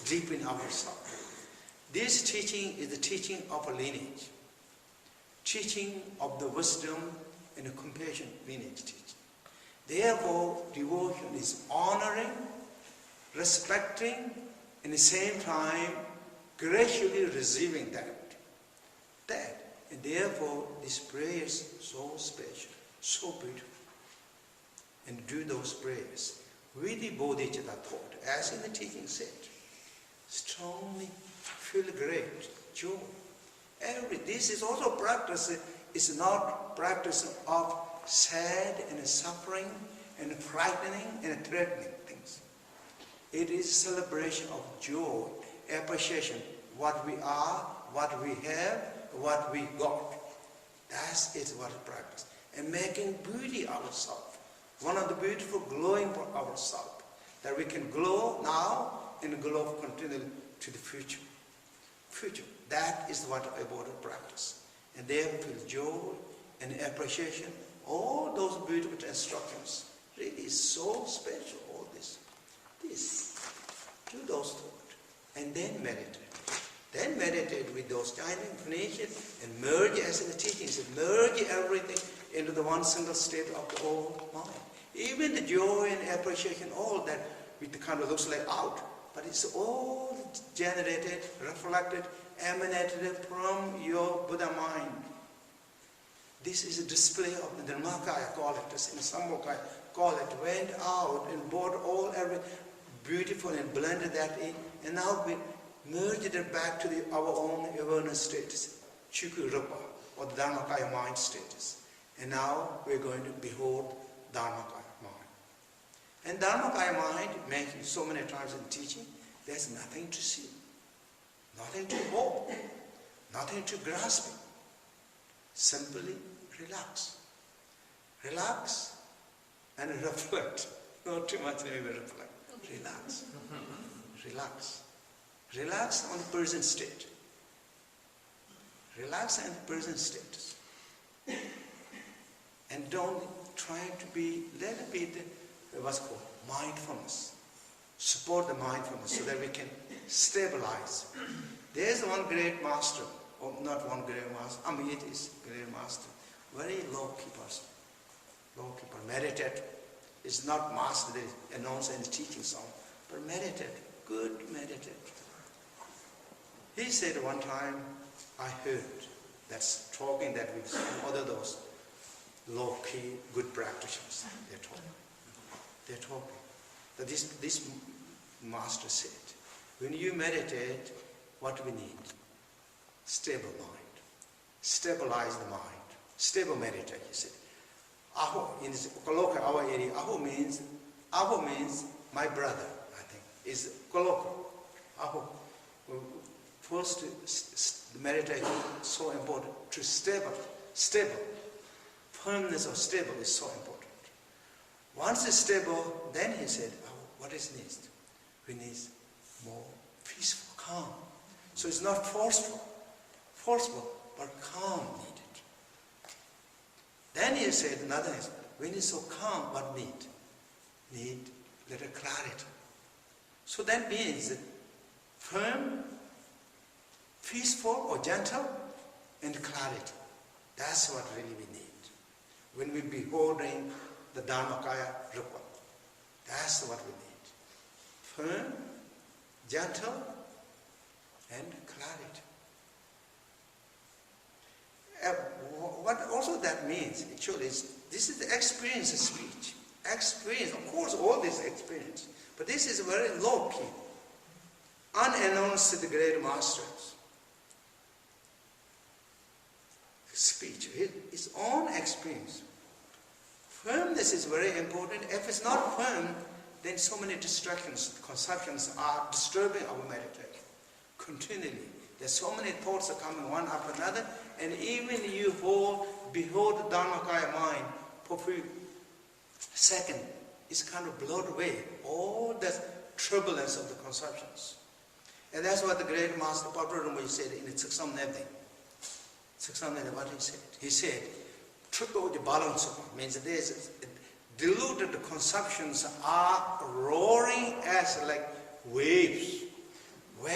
deep in ourselves. This teaching is the teaching of a lineage, teaching of the wisdom and the compassion lineage teaching. Therefore, devotion is honoring, respecting, and at the same time, graciously receiving that. And therefore, this prayer is so special, so beautiful. And do those prayers with the bodhicitta thought, as in the teaching said. Strongly feel great joy. This is also practice. It's not practice of sad and suffering and frightening and threatening things. It is celebration of joy, appreciation, what we are, what we have, what we got. That is what we practice. And making beauty ourselves. One of the beautiful glowing for ourselves. That we can glow now and glow continually to the future. That is what I want to practice. And there feel joy and appreciation. All those beautiful instructions. Really so special, all this. Do those thoughts. And then meditate. Then meditate with those kind of information and merge, as in the teachings, merge everything into the one single state of the whole mind. Even the joy and appreciation, all that, it kind of looks like out, but it's all generated, reflected, emanated from your Buddha mind. This is a display of the Dharmakaya, call it, and Samokaya, call it, went out and brought every beautiful and blended that in, and now we merged it back to our own awareness status, Chukku Rupa, or the Dharmakaya mind status. And now we're going to behold Dharmakaya mind. And Dharmakaya mind, mentioned so many times in teaching, there's nothing to see, nothing to hold, nothing to grasp. Simply relax. Relax and reflect. Not too much, maybe reflect. Relax. Relax. Relax on the present state. Relax on the present status. And don't try to be, let it be what's called mindfulness. Support the mindfulness so that we can stabilize. There's one great master, or not one great master, Immeate is great master. Very low-key person. Low-key, meditator. It's not master, they announce in the teaching song, but meditator, good meditator. He said one time, I heard, that's talking that with some other those low-key, good practitioners, they're talking. That this master said, when you meditate, what we need? Stable mind. Stabilize the mind. Stable meditate, he said. Aho, in this colloquial, our area, Aho means my brother, I think, is colloquial. Aho. First, meditation is so important. To stable. Firmness of stable is so important. Once it's stable, then he said, oh, what is needed? We need more peaceful, calm. So it's not forceful, but calm needed. Then he said another thing, when it's so calm, what need? Need little clarity. So that means firm, peaceful or gentle, and clarity. That's what really we need. When we beholding the Dharmakaya Rupa, that's what we need. Firm, gentle, and clarity. What also that means, actually, is this is the experience of speech. Experience, of course, all this experience. But this is very low-key, unannounced to the great masters. Speech, his own experience. Firmness is very important. If it's not firm, then so many distractions, conceptions are disturbing our meditation. Continually. There's so many thoughts are coming one after another, and even you behold the Dharmakaya mind for a few seconds, it's kind of blurred away, all the turbulence of the conceptions. And that's what the great master Padma said in the Samye. What he said? He said, triple the balance means there's deluded conceptions are roaring as like waves.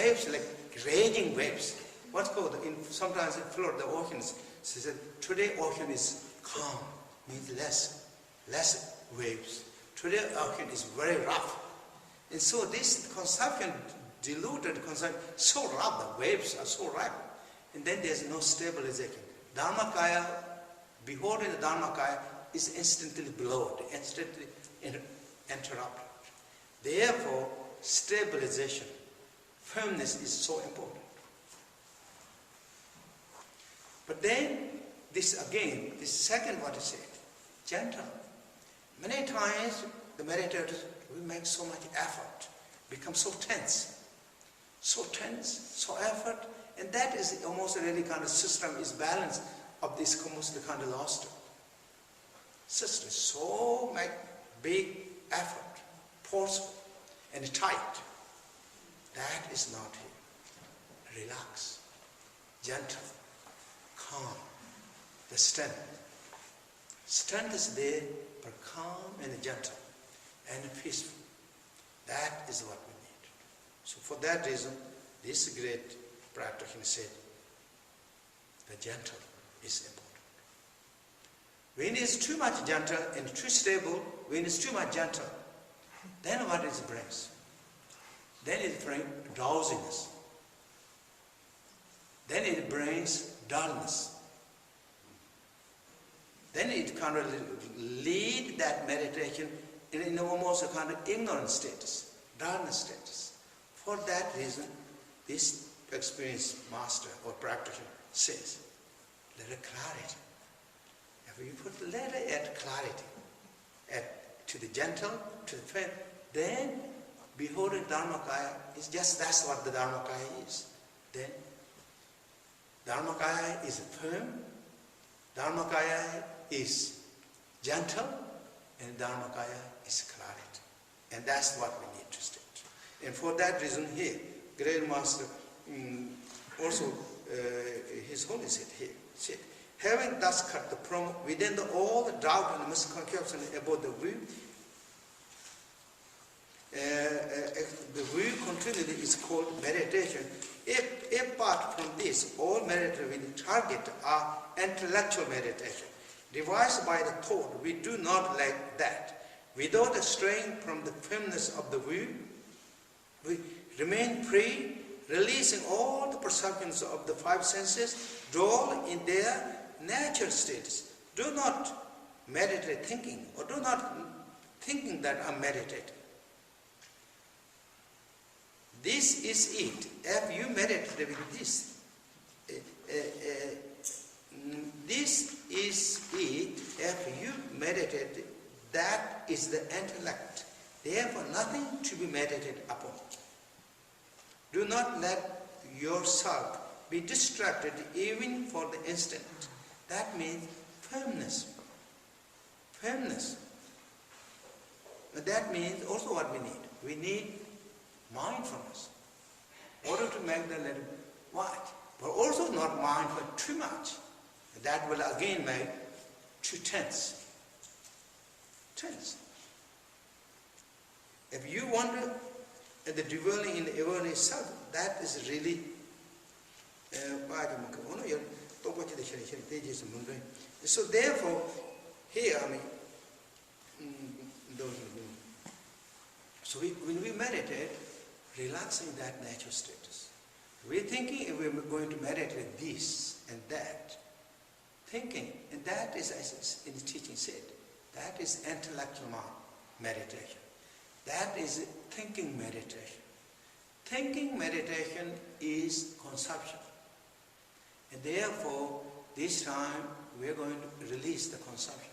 waves, like raging waves. What's called, sometimes in Florida, the oceans, she said, today ocean is calm, means less waves. Today ocean is very rough. And so this conception, diluted conception, so rough, the waves are so rough. And then there's no stabilization. Dharmakaya, beholding the Dharmakaya, is instantly blowed, instantly interrupted. Therefore, stabilization, firmness is so important. But then, this second what is said, gentle. Many times, the meditators, we make so much effort, become so tense, so effort, and that is almost really kind of system is balanced of this almost kind of lost. System, so much big effort, forceful and tight. That is not here. Relax, gentle, calm, the strength. Strength is there, but calm and gentle and peaceful. That is what we need. So for that reason, this great practitioner said, the gentle is important. When it is too much gentle and too stable, when it is too much gentle, then what it brings? Then it brings drowsiness. Then it brings dullness. Then it kind of lead that meditation in almost a kind of ignorant status, dullness status. For that reason, this experienced master or practitioner says, let it clarity. If you put let it add clarity, to the gentle, to the firm, then beholding Dharmakaya is just that's what the Dharmakaya is. Then Dharmakaya is firm, Dharmakaya is gentle, and Dharmakaya is clarity. And that's what we need to state. And for that reason here, Great Master also, His Holiness said, having thus cut the promo within all the doubt and misconception about the view, the view continually is called meditation. If apart from this, all meditation will target are intellectual meditation, devised by the thought. We do not like that. Without straying from the firmness of the view, we remain free, releasing all the perceptions of the five senses, dwell in their natural status. Do not meditate thinking, or do not thinking that I'm meditating. This is it. If you meditate with this, this is it. If you meditate, that is the intellect. Therefore, nothing to be meditated upon. Do not let yourself be distracted even for the instant. That means firmness. Firmness. But that means also what we need. We need mindfulness. In order to make the little what? But also not mindful too much. That will again make too tense. Tense. If you wonder at the dwelling in the awareness itself, that is really so therefore, here, so when we meditate, relaxing that natural status. We're thinking if we're going to meditate this and that. Thinking, and that is, as in the teaching said, that is intellectual meditation. That is thinking meditation. Thinking meditation is conception. And therefore, this time we are going to release the conception.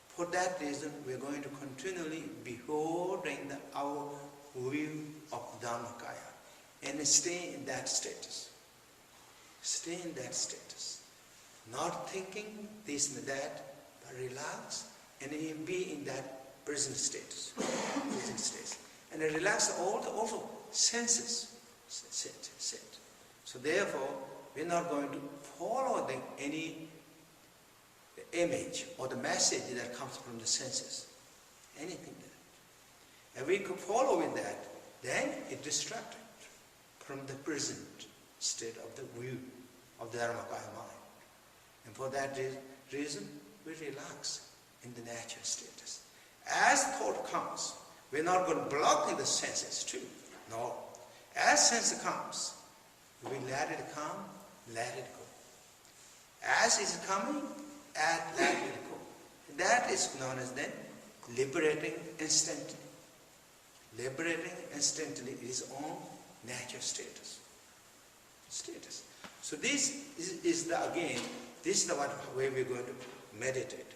For that reason, we are going to continually beholding our view of Dharmakaya and stay in that status. Stay in that status. Not thinking this and that, but relax and be in that present status. Present status. And relax all the also senses. Sit. So therefore, we're not going to follow any image or the message that comes from the senses. Anything that. If we could follow with that, then it distracted. from the present state of the view of the Dharmakaya mind. And for that reason, we relax in the natural status. As thought comes, we're not going to block in the senses too. No. As sense comes, we let it come, let it go. As it's coming, let it go. That is known as then liberating instantly. Liberating instantly its own natural status. So this is the way we're going to meditate.